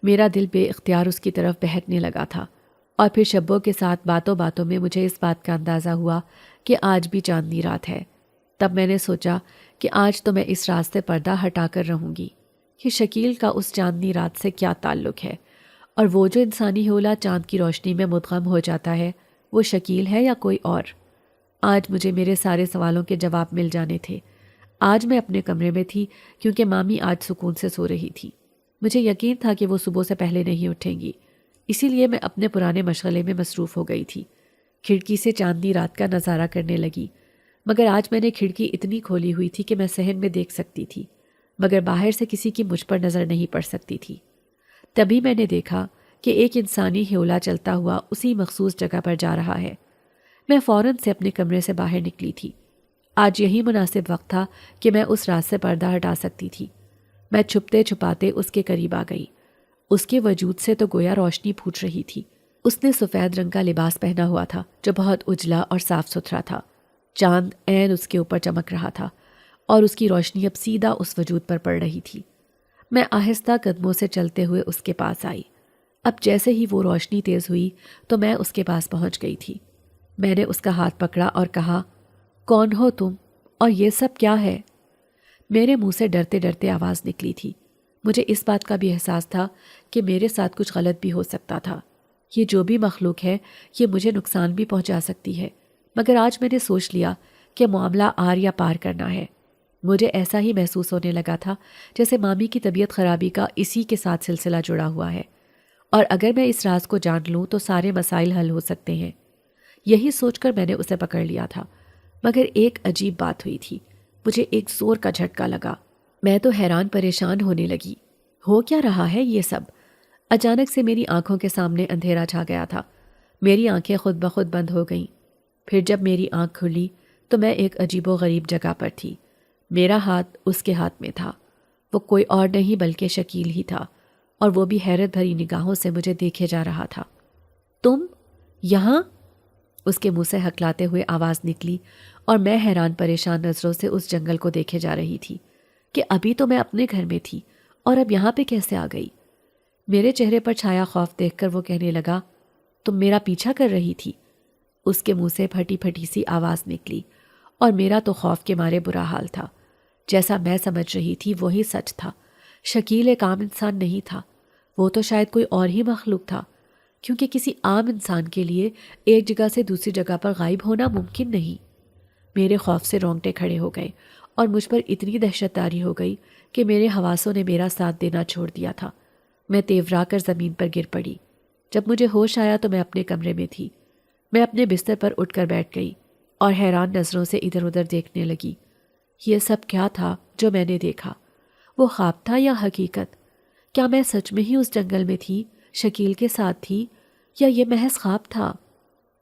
میرا دل بے اختیار اس کی طرف بہکنے لگا تھا، اور پھر شبوں کے ساتھ باتوں باتوں میں مجھے اس بات کا اندازہ ہوا کہ آج بھی چاندنی رات ہے۔ تب میں نے سوچا کہ آج تو میں اس رات سے پردہ ہٹا کر رہوں گی کہ شکیل کا اس چاندنی رات سے کیا تعلق ہے، اور وہ جو انسانی ہیولا چاند کی روشنی میں مدغم ہو جاتا ہے وہ شکیل ہے یا کوئی اور۔ آج مجھے میرے سارے سوالوں کے جواب مل جانے تھے۔ آج میں اپنے کمرے میں تھی کیونکہ مامی آج سکون سے سو رہی تھی۔ مجھے یقین تھا کہ وہ صبح سے پہلے نہیں اٹھیں گی، اسی لیے میں اپنے پرانے مشغلے میں مصروف ہو گئی تھی۔ کھڑکی سے چاندنی رات کا نظارہ کرنے لگی، مگر آج میں نے کھڑکی اتنی کھولی ہوئی تھی کہ میں صحن میں دیکھ سکتی تھی، مگر باہر سے کسی کی مجھ پر نظر نہیں پڑ سکتی تھی۔ تبھی میں نے دیکھا کہ ایک انسانی ہیولا چلتا ہوا اسی مخصوص جگہ پر جا رہا ہے۔ میں فوراً سے اپنے کمرے سے باہر نکلی تھی۔ آج یہی مناسب وقت تھا کہ میں اس رات سے پردہ ہٹا سکتی تھی۔ میں چھپتے چھپاتے اس کے قریب آ گئی۔ اس کے وجود سے تو گویا روشنی پھوٹ رہی تھی۔ اس نے سفید رنگ کا لباس پہنا ہوا تھا جو بہت اجلا اور صاف ستھرا تھا۔ چاند عین اس کے اوپر چمک رہا تھا اور اس کی روشنی اب سیدھا اس وجود پر پڑ رہی تھی۔ میں آہستہ قدموں سے چلتے ہوئے اس کے پاس آئی۔ اب جیسے ہی وہ روشنی تیز ہوئی تو میں اس کے پاس پہنچ گئی تھی۔ میں نے اس کا ہاتھ پکڑا اور کہا، کون ہو تم اور یہ سب کیا ہے؟ میرے منہ سے ڈرتے ڈرتے آواز نکلی تھی۔ مجھے اس بات کا بھی احساس تھا کہ میرے ساتھ کچھ غلط بھی ہو سکتا تھا. یہ جو بھی مخلوق ہے یہ مجھے نقصان بھی پہنچا سکتی ہے، مگر آج میں نے سوچ لیا کہ معاملہ آر یا پار کرنا ہے. مجھے ایسا ہی محسوس ہونے لگا تھا جیسے مامی کی طبیعت خرابی کا اسی کے ساتھ سلسلہ جڑا ہوا ہے، اور اگر میں اس راز کو جان لوں تو سارے مسائل حل ہو سکتے ہیں. یہی سوچ کر میں نے اسے پکڑ لیا تھا، مگر ایک عجیب بات ہوئی تھی. مجھے ایک زور کا جھٹکا لگا. میں تو حیران پریشان ہونے لگی. ہو کیا رہا ہے یہ سب؟ اچانک سے میری آنکھوں کے سامنے اندھیرا چھا گیا تھا. میری آنکھیں خود بخود بند ہو گئیں. پھر جب میری آنکھ کھلی تو میں ایک عجیب و غریب جگہ پر تھی. میرا ہاتھ اس کے ہاتھ میں تھا. وہ کوئی اور نہیں بلکہ شکیل ہی تھا، اور وہ بھی حیرت بھری نگاہوں سے مجھے دیکھے جا رہا تھا. تم یہاں؟ اس کے منہ سے ہکلاتے ہوئے آواز نکلی، اور میں حیران پریشان نظروں سے اس جنگل کو دیکھے جا رہی تھی کہ ابھی تو میں اپنے گھر میں تھی اور اب یہاں پہ کیسے آ گئی. میرے چہرے پر چھایا خوف دیکھ کر وہ کہنے لگا، تم میرا پیچھا کر رہی تھی؟ اس کے منہ سے پھٹی پھٹی سی آواز نکلی، اور میرا تو خوف کے مارے برا حال تھا. جیسا میں سمجھ رہی تھی وہی سچ تھا. شکیل ایک عام انسان نہیں تھا، وہ تو شاید کوئی اور ہی مخلوق تھا، کیونکہ کسی عام انسان کے لیے ایک جگہ سے دوسری جگہ پر غائب ہونا ممکن نہیں. میرے خوف سے رونگٹے کھڑے ہو گئے اور مجھ پر اتنی دہشت طاری ہو گئی کہ میرے حواسوں نے میرا ساتھ دینا چھوڑ دیا تھا. میں تیورا کر زمین پر گر پڑی. جب مجھے ہوش آیا تو میں اپنے کمرے میں تھی. میں اپنے بستر پر اٹھ کر بیٹھ گئی اور حیران نظروں سے ادھر ادھر دیکھنے لگی. یہ سب کیا تھا جو میں نے دیکھا؟ وہ خواب تھا یا حقیقت؟ کیا میں سچ میں ہی اس جنگل میں تھی، شکیل کے ساتھ تھی، یا یہ محض خواب تھا؟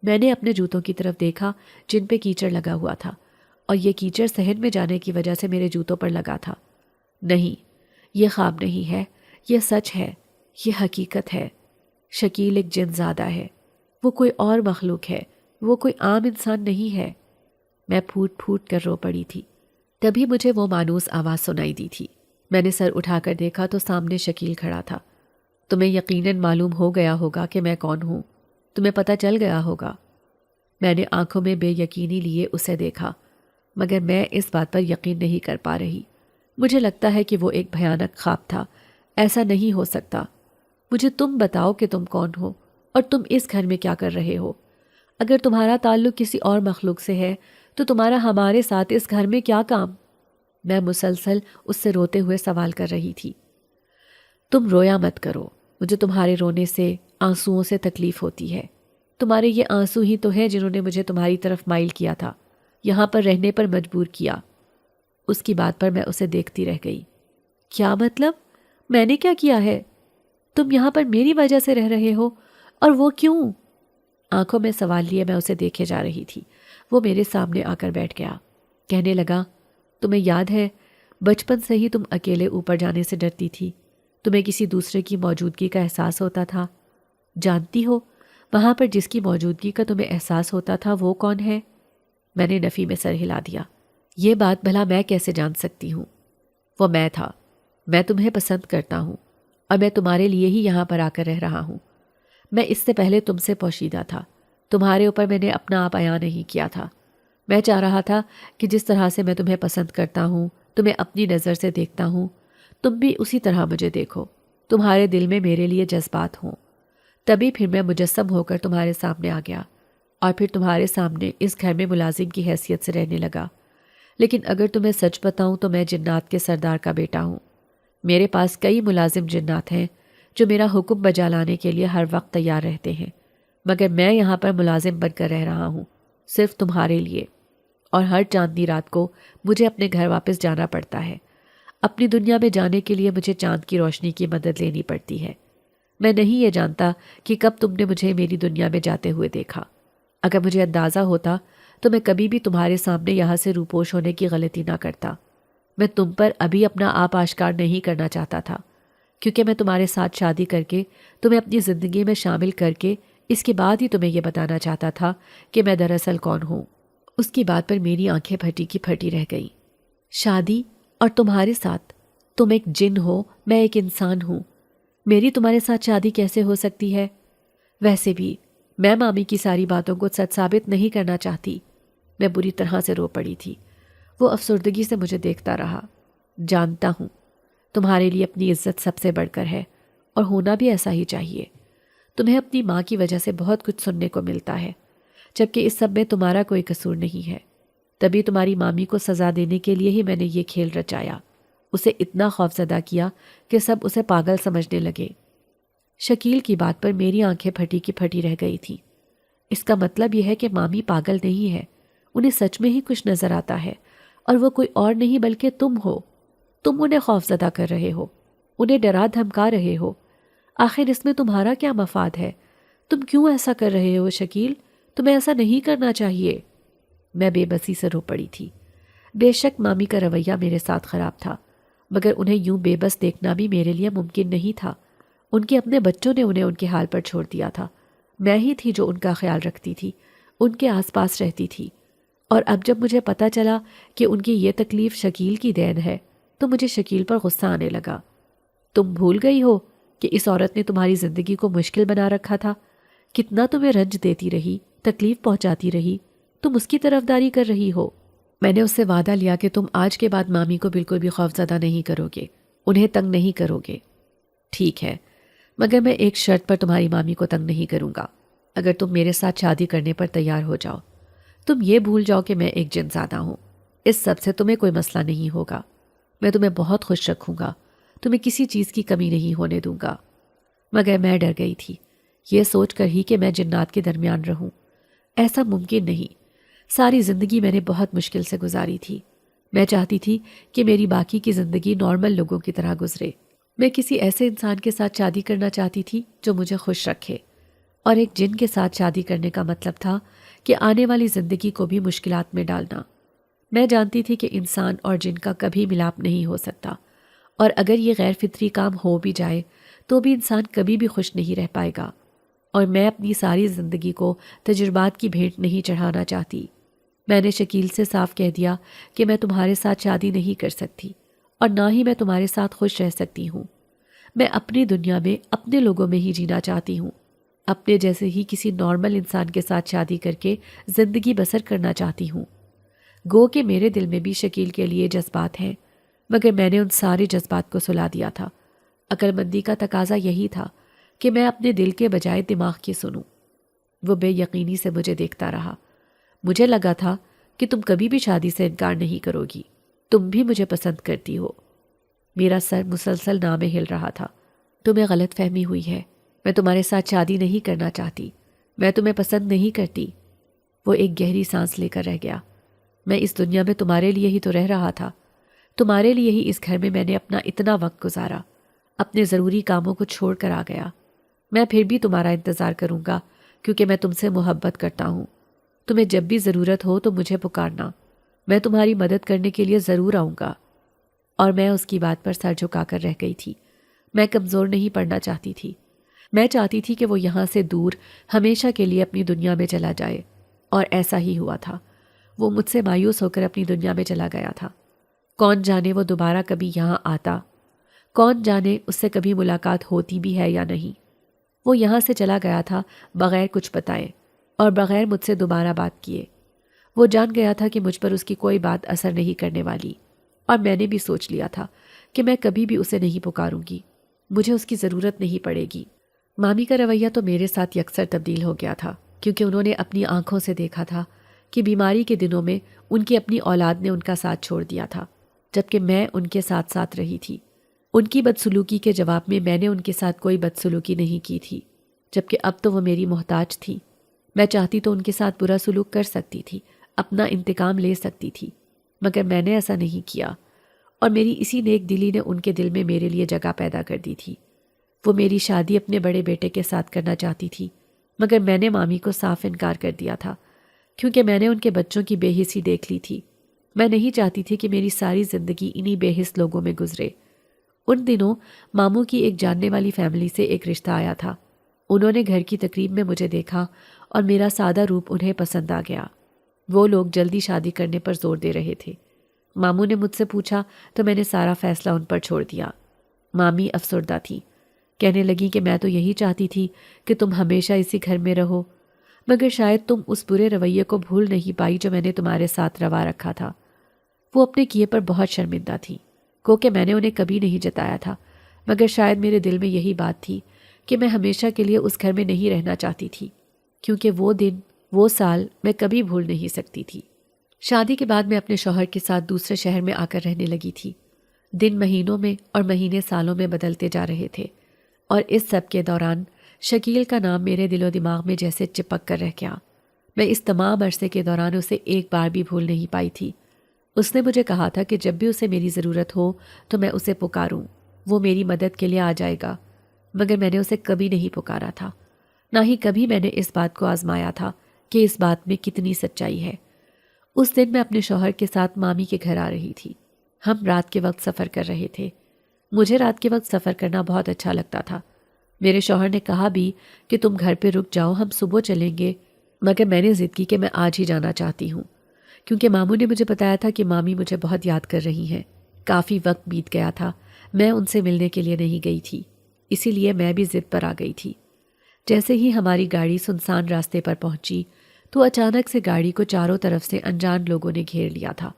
میں نے اپنے جوتوں کی طرف دیکھا جن پہ کیچڑ لگا ہوا تھا، اور یہ کیچڑ صحن میں جانے کی وجہ سے میرے جوتوں پر لگا تھا. نہیں، یہ خواب نہیں ہے، یہ سچ ہے، یہ حقیقت ہے. شکیل ایک جن زادہ ہے، وہ کوئی اور مخلوق ہے، وہ کوئی عام انسان نہیں ہے. میں پھوٹ پھوٹ کر رو پڑی تھی. تبھی مجھے وہ مانوس آواز سنائی دی تھی. میں نے سر اٹھا کر دیکھا تو سامنے شکیل کھڑا تھا. تمہیں یقیناً معلوم ہو گیا ہوگا کہ میں کون ہوں، تمہیں پتہ چل گیا ہوگا. میں نے آنکھوں میں بے یقینی لیے اسے دیکھا، مگر میں اس بات پر یقین نہیں کر پا رہی. مجھے لگتا ہے کہ وہ ایک بھیانک خواب تھا. ایسا نہیں ہو سکتا. مجھے تم بتاؤ کہ تم کون ہو اور تم اس گھر میں کیا کر رہے ہو. اگر تمہارا تعلق کسی اور مخلوق سے ہے تو تمہارا ہمارے ساتھ اس گھر میں کیا کام؟ میں مسلسل اس سے روتے ہوئے سوال کر رہی تھی. تم رویا مت کرو، مجھے تمہارے رونے سے، آنسوؤں سے تکلیف ہوتی ہے. تمہارے یہ آنسو ہی تو ہیں جنہوں نے مجھے تمہاری طرف مائل کیا تھا، یہاں پر رہنے پر مجبور کیا. اس کی بات پر میں اسے دیکھتی رہ گئی. کیا مطلب؟ میں نے کیا کیا ہے؟ تم یہاں پر میری وجہ سے رہ رہے ہو، اور وہ کیوں؟ آنکھوں میں سوال لیے میں اسے دیکھے جا رہی تھی. وہ میرے سامنے آ کر بیٹھ گیا. کہنے لگا، تمہیں یاد ہے بچپن سے ہی تم اکیلے اوپر جانے سے ڈرتی تھی. تمہیں کسی دوسرے کی موجودگی کا احساس ہوتا تھا. جانتی ہو وہاں پر جس کی موجودگی کا تمہیں احساس ہوتا تھا وہ کون ہے؟ میں نے نفی میں سر ہلا دیا. یہ بات بھلا میں کیسے جان سکتی ہوں؟ وہ میں تھا. میں تمہیں پسند کرتا ہوں، اور میں تمہارے لیے ہی یہاں پر آ کر رہ رہا ہوں. میں اس سے پہلے تم سے پوشیدہ تھا. تمہارے اوپر میں نے اپنا آپ عیاں نہیں کیا تھا. میں چاہ رہا تھا کہ جس طرح سے میں تمہیں پسند کرتا ہوں، تمہیں اپنی نظر سے دیکھتا ہوں، تم بھی اسی طرح مجھے دیکھو، تمہارے دل میں میرے لیے جذبات ہوں. تبھی پھر میں مجسم ہو کر تمہارے سامنے آ گیا، اور پھر تمہارے سامنے اس گھر میں ملازم کی حیثیت سے رہنے لگا. لیکن اگر تمہیں سچ بتاؤں تو میں جنات کے سردار کا بیٹا ہوں. میرے پاس کئی ملازم جنات ہیں جو میرا حکم بجا لانے کے لیے ہر وقت تیار رہتے ہیں، مگر میں یہاں پر ملازم بن کر رہ رہا ہوں صرف تمہارے لیے. اور ہر چاندنی رات کو مجھے اپنے گھر واپس جانا پڑتا ہے. اپنی دنیا میں جانے کے لیے مجھے چاند کی روشنی کی مدد لینی پڑتی ہے. میں نہیں یہ جانتا کہ کب تم نے مجھے میری دنیا میں جاتے ہوئے دیکھا. اگر مجھے اندازہ ہوتا تو میں کبھی بھی تمہارے سامنے یہاں سے روپوش ہونے کی غلطی نہ کرتا. میں تم پر ابھی اپنا آپ آشکار نہیں کرنا چاہتا تھا، کیونکہ میں تمہارے ساتھ شادی کر کے تمہیں اپنی زندگی میں شامل کر کے اس کے بعد ہی تمہیں یہ بتانا چاہتا تھا کہ میں دراصل کون ہوں. اس کی بات پر میری آنکھیں پھٹی کی پھٹی رہ گئیں. شادی؟ اور تمہارے ساتھ؟ تم ایک جن ہو، میں ایک انسان ہوں. میری تمہارے ساتھ شادی کیسے ہو سکتی ہے؟ ویسے بھی میں مامی کی ساری باتوں کو سچ ثابت نہیں کرنا چاہتی. میں بری طرح سے رو پڑی تھی. وہ افسردگی سے مجھے دیکھتا رہا. جانتا ہوں تمہارے لیے اپنی عزت سب سے بڑھ کر ہے، اور ہونا بھی ایسا ہی چاہیے۔ تمہیں اپنی ماں کی وجہ سے بہت کچھ سننے کو ملتا ہے، جبکہ اس سب میں تمہارا کوئی قصور نہیں ہے۔ تبھی تمہاری مامی کو سزا دینے کے لیے ہی میں نے یہ کھیل رچایا، اسے اتنا خوفزدہ کیا کہ سب اسے پاگل سمجھنے لگے۔ شکیل کی بات پر میری آنکھیں پھٹی کی پھٹی رہ گئی تھیں۔ اس کا مطلب یہ ہے کہ مامی پاگل نہیں ہے، انہیں سچ میں ہی کچھ نظر آتا ہے، اور وہ کوئی اور نہیں بلکہ تم ہو۔ تم انہیں خوفزدہ کر رہے ہو، انہیں ڈرا دھمکا رہے ہو۔ آخر اس میں تمہارا کیا مفاد ہے؟ تم کیوں ایسا کر رہے ہو شکیل؟ تمہیں ایسا نہیں کرنا چاہیے۔ میں بے بسی سے رو پڑی تھی۔ بے شک مامی کا رویہ میرے ساتھ خراب تھا، مگر انہیں یوں بے بس دیکھنا بھی میرے لیے ممکن نہیں تھا۔ ان کے اپنے بچوں نے انہیں ان کے حال پر چھوڑ دیا تھا۔ میں ہی تھی جو ان کا خیال رکھتی تھی، ان کے آس پاس رہتی تھی، اور اب جب مجھے پتہ چلا کہ ان کی یہ تکلیف شکیل کی دین ہے تو مجھے شکیل پر غصہ آنے لگا۔ تم بھول گئی ہو کہ اس عورت نے تمہاری زندگی کو مشکل بنا رکھا تھا، کتنا تمہیں رنج دیتی رہی، تکلیف پہنچاتی رہی، تم اس کی طرفداری کر رہی ہو۔ میں نے اس سے وعدہ لیا کہ تم آج کے بعد مامی کو بالکل بھی خوفزدہ نہیں کرو گے، انہیں تنگ نہیں کرو گے۔ ٹھیک ہے، مگر میں ایک شرط پر تمہاری مامی کو تنگ نہیں کروں گا، اگر تم میرے ساتھ شادی کرنے پر تیار ہو جاؤ۔ تم یہ بھول جاؤ کہ میں ایک جن زادہ ہوں، اس سب سے تمہیں کوئی مسئلہ نہیں ہوگا۔ میں تمہیں بہت خوش رکھوں گا، تمہیں کسی چیز کی کمی نہیں ہونے دوں گا۔ مگر میں ڈر گئی تھی، یہ سوچ کر ہی کہ میں جنات کے درمیان رہوں۔ ایسا ممکن نہیں۔ ساری زندگی میں نے بہت مشکل سے گزاری تھی۔ میں چاہتی تھی کہ میری باقی کی زندگی نارمل لوگوں کی طرح گزرے۔ میں کسی ایسے انسان کے ساتھ شادی کرنا چاہتی تھی جو مجھے خوش رکھے، اور ایک جن کے ساتھ شادی کرنے کا مطلب تھا کہ آنے والی زندگی کو بھی مشکلات میں ڈالنا۔ میں جانتی تھی کہ انسان اور جن کا کبھی ملاپ نہیں ہو سکتا، اور اگر یہ غیر فطری کام ہو بھی جائے تو بھی انسان کبھی بھی خوش نہیں رہ پائے گا، اور میں اپنی ساری زندگی کو تجربات کی بھیٹ نہیں چڑھانا چاہتی۔ میں نے شکیل سے صاف کہہ دیا کہ میں تمہارے ساتھ شادی نہیں کر سکتی، اور نہ ہی میں تمہارے ساتھ خوش رہ سکتی ہوں۔ میں اپنی دنیا میں اپنے لوگوں میں ہی جینا چاہتی ہوں، اپنے جیسے ہی کسی نارمل انسان کے ساتھ شادی کر کے زندگی بسر کرنا چاہتی ہوں۔ گو کہ میرے دل میں بھی شکیل کے لیے جذبات ہیں، مگر میں نے ان سارے جذبات کو سلا دیا تھا۔ عقل مندی کا تقاضا یہی تھا کہ میں اپنے دل کے بجائے دماغ کی سنوں۔ وہ بے یقینی سے مجھے دیکھتا رہا۔ مجھے لگا تھا کہ تم کبھی بھی شادی سے انکار نہیں کرو گی، تم بھی مجھے پسند کرتی ہو۔ میرا سر مسلسل نہ میں ہل رہا تھا۔ تمہیں غلط فہمی ہوئی ہے، میں تمہارے ساتھ شادی نہیں کرنا چاہتی، میں تمہیں پسند نہیں کرتی۔ وہ ایک گہری سانس لے کر رہ گیا۔ میں اس دنیا میں تمہارے لیے ہی تو رہ رہا تھا، تمہارے لیے ہی اس گھر میں نے اپنا اتنا وقت گزارا، اپنے ضروری کاموں کو چھوڑ کر آ گیا۔ میں پھر بھی تمہارا انتظار کروں گا، کیونکہ میں تم سے محبت کرتا ہوں۔ تمہیں جب بھی ضرورت ہو تو مجھے پکارنا، میں تمہاری مدد کرنے کے لیے ضرور آؤں گا۔ اور میں اس کی بات پر سر جھکا کر رہ گئی تھی۔ میں کمزور نہیں پڑنا چاہتی تھی۔ میں چاہتی تھی کہ وہ یہاں سے دور ہمیشہ کے لیے اپنی دنیا میں چلا جائے، اور ایسا ہی ہوا تھا۔ وہ مجھ سے مایوس ہو کر اپنی دنیا میں چلا گیا تھا۔ کون جانے وہ دوبارہ کبھی یہاں آتا، کون جانے اس سے کبھی ملاقات ہوتی بھی ہے یا نہیں۔ وہ یہاں سے چلا گیا تھا بغیر کچھ بتائے اور بغیر مجھ سے دوبارہ بات کیے۔ وہ جان گیا تھا کہ مجھ پر اس کی کوئی بات اثر نہیں کرنے والی، اور میں نے بھی سوچ لیا تھا کہ میں کبھی بھی اسے نہیں پکاروں گی، مجھے اس کی ضرورت نہیں پڑے گی۔ مامی کا رویہ تو میرے ساتھ یکسر تبدیل ہو گیا تھا، کیونکہ انہوں نے اپنی آنکھوں سے دیکھا تھا کہ بیماری کے دنوں میں ان کی اپنی اولاد نے ان کا ساتھ چھوڑ دیا تھا، جبکہ میں ان کے ساتھ ساتھ رہی تھی۔ ان کی بدسلوکی کے جواب میں نے ان کے ساتھ کوئی بدسلوکی نہیں کی تھی، جبکہ اب تو وہ میری محتاج تھی۔ میں چاہتی تو ان کے ساتھ برا سلوک کر سکتی تھی، اپنا انتقام لے سکتی تھی، مگر میں نے ایسا نہیں کیا، اور میری اسی نیک دلی نے ان کے دل میں میرے لیے جگہ پیدا کر دی تھی۔ وہ میری شادی اپنے بڑے بیٹے کے ساتھ کرنا چاہتی تھی، مگر میں نے مامی کو صاف انکار کر دیا تھا، کیونکہ میں نے ان کے بچوں کی بے حسی دیکھ لی تھی۔ میں نہیں چاہتی تھی کہ میری ساری زندگی انہی بے حس لوگوں میں گزرے۔ ان دنوں ماموں کی ایک جاننے والی فیملی سے ایک رشتہ آیا تھا۔ انہوں نے گھر کی تقریب میں مجھے دیکھا اور میرا سادہ روپ انہیں پسند آ گیا۔ وہ لوگ جلدی شادی کرنے پر زور دے رہے تھے۔ ماموں نے مجھ سے پوچھا تو میں نے سارا فیصلہ ان پر چھوڑ دیا۔ مامی افسردہ تھی، کہنے لگی کہ میں تو یہی چاہتی تھی کہ تم ہمیشہ اسی گھر میں رہو، مگر شاید تم اس برے رویے کو بھول نہیں پائی جو میں نے تمہارے ساتھ روا رکھا تھا۔ وہ اپنے کیے پر بہت شرمندہ تھی۔ کہ میں نے انہیں کبھی نہیں جتایا تھا، مگر شاید میرے دل میں یہی بات تھی کہ میں ہمیشہ کے لیے اس گھر میں نہیں رہنا چاہتی تھی، کیونکہ وہ دن، وہ سال میں کبھی بھول نہیں سکتی تھی۔ شادی کے بعد میں اپنے شوہر کے ساتھ دوسرے شہر میں آ کر رہنے لگی تھی۔ دن مہینوں میں اور مہینے سالوں میں بدلتے جا رہے تھے، اور اس سب کے دوران شکیل کا نام میرے دل و دماغ میں جیسے چپک کر رہ گیا۔ میں اس تمام عرصے کے دوران اسے ایک بار بھی بھول نہیں پائی تھی۔ اس نے مجھے کہا تھا کہ جب بھی اسے میری ضرورت ہو تو میں اسے پکاروں، وہ میری مدد کے لیے آ جائے گا، مگر میں نے اسے کبھی نہیں پکارا تھا، نہ ہی کبھی میں نے اس بات کو آزمایا تھا کہ اس بات میں کتنی سچائی ہے۔ اس دن میں اپنے شوہر کے ساتھ مامی کے گھر آ رہی تھی۔ ہم رات کے وقت سفر کر رہے تھے۔ مجھے رات کے وقت سفر کرنا بہت اچھا لگتا تھا۔ میرے شوہر نے کہا بھی کہ تم گھر پہ رک جاؤ، ہم صبح چلیں گے، مگر میں نے ضد کی کہ میں آج ہی جانا چاہتی ہوں، کیونکہ ماموں نے مجھے بتایا تھا کہ مامی مجھے بہت یاد کر رہی ہیں۔ کافی وقت بیت گیا تھا، میں ان سے ملنے کے لیے نہیں گئی تھی، اسی لیے میں بھی ضد پر آ گئی تھی۔ جیسے ہی ہماری گاڑی سنسان راستے پر پہنچی تو اچانک سے گاڑی کو چاروں طرف سے انجان لوگوں نے گھیر لیا تھا۔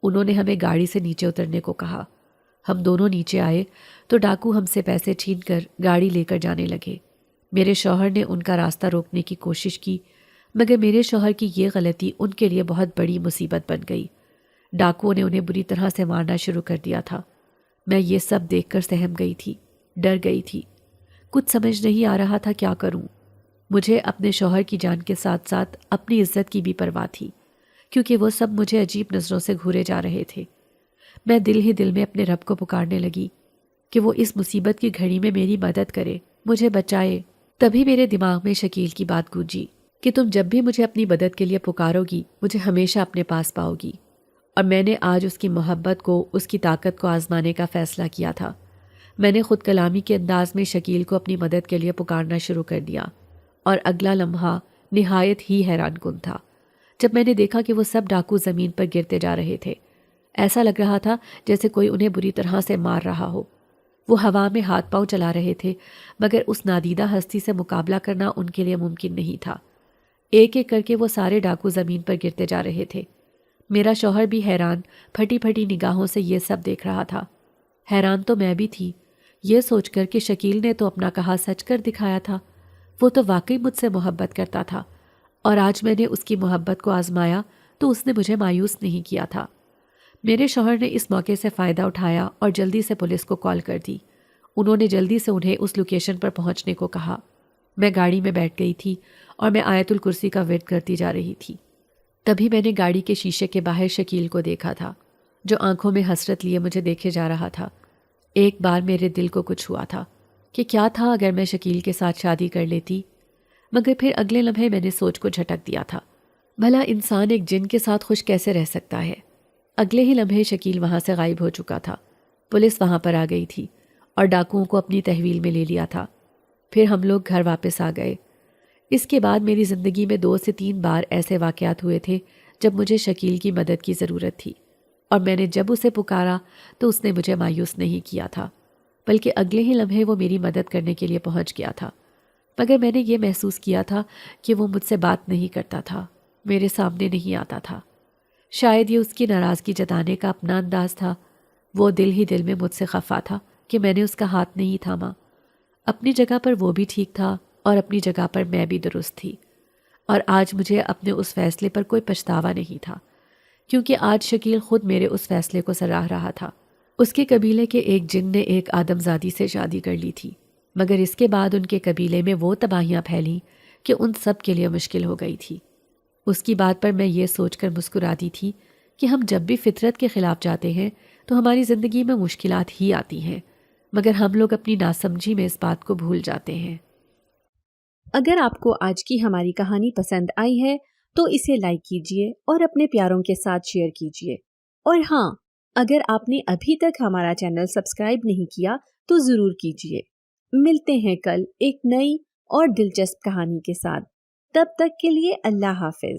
انہوں نے ہمیں گاڑی سے نیچے اترنے کو کہا۔ ہم دونوں نیچے آئے تو ڈاکو ہم سے پیسے چھین کر گاڑی لے کر جانے لگے۔ میرے شوہر نے ان کا راستہ روکنے کی کوشش کی، مگر میرے شوہر کی یہ غلطی ان کے لیے بہت بڑی مصیبت بن گئی۔ ڈاکوؤں نے انہیں بری طرح سے مارنا شروع کر دیا تھا۔ میں یہ سب دیکھ کر سہم گئی تھی، ڈر گئی تھی، کچھ سمجھ نہیں آ رہا تھا کیا کروں۔ مجھے اپنے شوہر کی جان کے ساتھ ساتھ اپنی عزت کی بھی پرواہ تھی، کیونکہ وہ سب مجھے عجیب نظروں سے گھورے جا رہے تھے۔ میں دل ہی دل میں اپنے رب کو پکارنے لگی کہ وہ اس مصیبت کی گھڑی میں میری مدد کرے، مجھے بچائے۔ تبھی میرے دماغ میں شکیل کی بات گونجی کہ تم جب بھی مجھے اپنی مدد کے لیے پکارو گی مجھے ہمیشہ اپنے پاس پاؤ گی۔ اور میں نے آج اس کی محبت کو، اس کی طاقت کو آزمانے کا فیصلہ کیا تھا۔ میں نے خود کلامی کے انداز میں شکیل کو اپنی مدد کے لیے پکارنا شروع کر دیا، اور اگلا لمحہ نہایت ہی حیران کن تھا جب میں نے دیکھا کہ وہ سب ڈاکو زمین پر گرتے جا رہے تھے۔ ایسا لگ رہا تھا جیسے کوئی انہیں بری طرح سے مار رہا ہو۔ وہ ہوا میں ہاتھ پاؤں چلا رہے تھے، مگر اس نادیدہ ہستی سے مقابلہ کرنا ان کے لیے ممکن نہیں تھا۔ ایک ایک کر کے وہ سارے ڈاکو زمین پر گرتے جا رہے تھے۔ میرا شوہر بھی حیران پھٹی پھٹی نگاہوں سے یہ سب دیکھ رہا تھا۔ حیران تو میں بھی تھی، یہ سوچ کر کہ شکیل نے تو اپنا کہا سچ کر دکھایا تھا، وہ تو واقعی مجھ سے محبت کرتا تھا، اور آج میں نے اس کی محبت کو آزمایا تو اس نے مجھے مایوس نہیں کیا تھا۔ میرے شوہر نے اس موقع سے فائدہ اٹھایا اور جلدی سے پولیس کو کال کر دی۔ انہوں نے جلدی سے انہیں اس لوکیشن پر پہنچنے کو کہا۔ میں گاڑی میں بیٹھ گئی تھی اور میں آیت الکرسی کا ورد کرتی جا رہی تھی۔ تبھی میں نے گاڑی کے شیشے کے باہر شکیل کو دیکھا تھا، جو آنکھوں میں حسرت لیے مجھے دیکھے جا رہا تھا۔ ایک بار میرے دل کو کچھ ہوا تھا کہ کیا تھا اگر میں شکیل کے ساتھ شادی کر لیتی، مگر پھر اگلے لمحے میں نے سوچ کو جھٹک دیا تھا، بھلا انسان ایک جن کے ساتھ خوش کیسے رہ سکتا ہے۔ اگلے ہی لمحے شکیل وہاں سے غائب ہو چکا تھا۔ پولیس وہاں پر آ گئی تھی اور ڈاکوؤں کو اپنی تحویل میں لے لیا تھا۔ پھر ہم لوگ گھر واپس آ گئے۔ اس کے بعد میری زندگی میں 2 سے 3 بار ایسے واقعات ہوئے تھے جب مجھے شکیل کی مدد کی ضرورت تھی، اور میں نے جب اسے پکارا تو اس نے مجھے مایوس نہیں کیا تھا، بلکہ اگلے ہی لمحے وہ میری مدد کرنے کے لیے پہنچ گیا تھا۔ مگر میں نے یہ محسوس کیا تھا کہ وہ مجھ سے بات نہیں کرتا تھا، میرے سامنے نہیں آتا تھا۔ شاید یہ اس کی ناراضگی جتانے کا اپنا انداز تھا۔ وہ دل ہی دل میں مجھ سے خفا تھا کہ میں نے اس کا ہاتھ نہیں تھاما۔ اپنی جگہ پر وہ بھی ٹھیک تھا اور اپنی جگہ پر میں بھی درست تھی، اور آج مجھے اپنے اس فیصلے پر کوئی پچھتاوا نہیں تھا، کیونکہ آج شکیل خود میرے اس فیصلے کو سراہ رہا تھا۔ اس کے قبیلے کے ایک جن نے ایک آدم زادی سے شادی کر لی تھی، مگر اس کے بعد ان کے قبیلے میں وہ تباہیاں پھیلیں کہ ان سب کے لیے مشکل ہو گئی تھی۔ اس کی بات پر میں یہ سوچ کر مسکراتی تھی کہ ہم جب بھی فطرت کے خلاف جاتے ہیں تو ہماری زندگی میں مشکلات ہی آتی ہیں، مگر ہم لوگ اپنی ناسمجھی میں اس بات کو بھول جاتے ہیں۔ اگر آپ کو آج کی ہماری کہانی پسند آئی ہے تو اسے لائک کیجیے اور اپنے پیاروں کے ساتھ شیئر کیجیے، اور ہاں، اگر آپ نے ابھی تک ہمارا چینل سبسکرائب نہیں کیا تو ضرور کیجیے۔ ملتے ہیں کل ایک نئی اور دلچسپ کہانی کے ساتھ، تب تک کے لیے اللہ حافظ۔